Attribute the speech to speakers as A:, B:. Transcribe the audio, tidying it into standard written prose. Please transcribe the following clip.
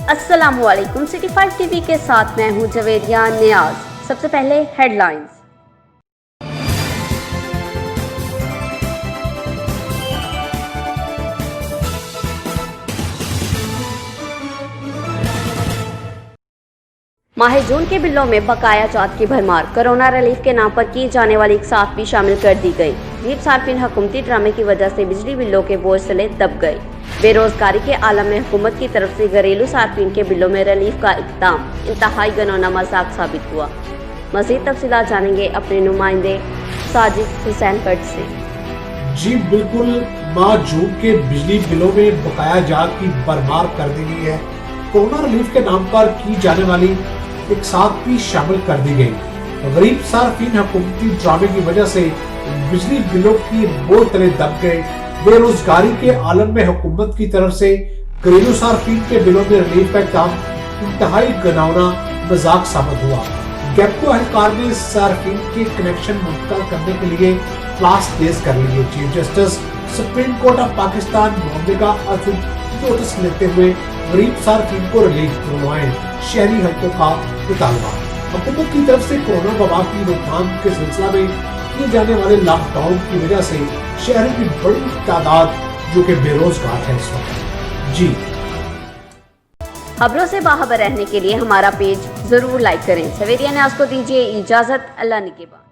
A: अस्सलामुअलैकुम। City 5 TV के साथ मैं हूं जवेरिया नियाज। सबसे पहले हेडलाइंस। माह जून के बिलों में बकाया जात की भरमार। कोरोना रिलीफ के नाम पर की जाने वाली इकसात भी शामिल कर दी गई। गरीब सार्फिन हुकूमती ड्रामे की वजह से बिजली बिलों के बोझ तले दब गए। बेरोजगारी के आलम में हुकूमत की तरफ से घरेलू सार्फिन के बिलों में रिलीफ का इक़दाम इंतहाई घिनौना मजाक साबित हुआ। मज़ीद तफसीलात जानेंगे अपने नुमाइंदे साजिद हुसैन भट्ट से।
B: जी बिल्कुल, माह जून के बिजली बिलों में बकाया जात की भरमार कर दी गई है। कोरोना रिलीफ के नाम पर की जाने वाली इकसात भी शामिल कर दी गई। गरीब सार्फिन हुकूमती ड्रामे की वजह से बिजली बिलों की बोझ तले दब गए। बेरोजगारी के आलम में हुकूमत की तरफ से घरेलू सार्फिन के बिलों में रिलीफ का काम इंतहाई घिनौना मजाक साबित हुआ। गैपको एहलकार ने सार्फिन के कनेक्शन मुंतकिल करने के लिए क्लास तेज कर ली है। Chief justice supreme court of Pakistan मामले का नोटिस लेते हुए गरीब सार्फिन को रिलीफ दिलवाएं शहरी हलकों का मुतालबा। हुकूमत की तरफ से कोरोना वबा की रोकथाम के सिलसिला में किए जाने वाले लॉकडाउन की वजह से शहरों की बड़ी तादाद जो कि बेरोजगार है इस वक्त। जी
A: खबरों से बाखबर रहने के लिए हमारा पेज जरूर लाइक करें। सवेरिया न्याज़ को दीजिए इजाजत। अल्लाह निगहबान।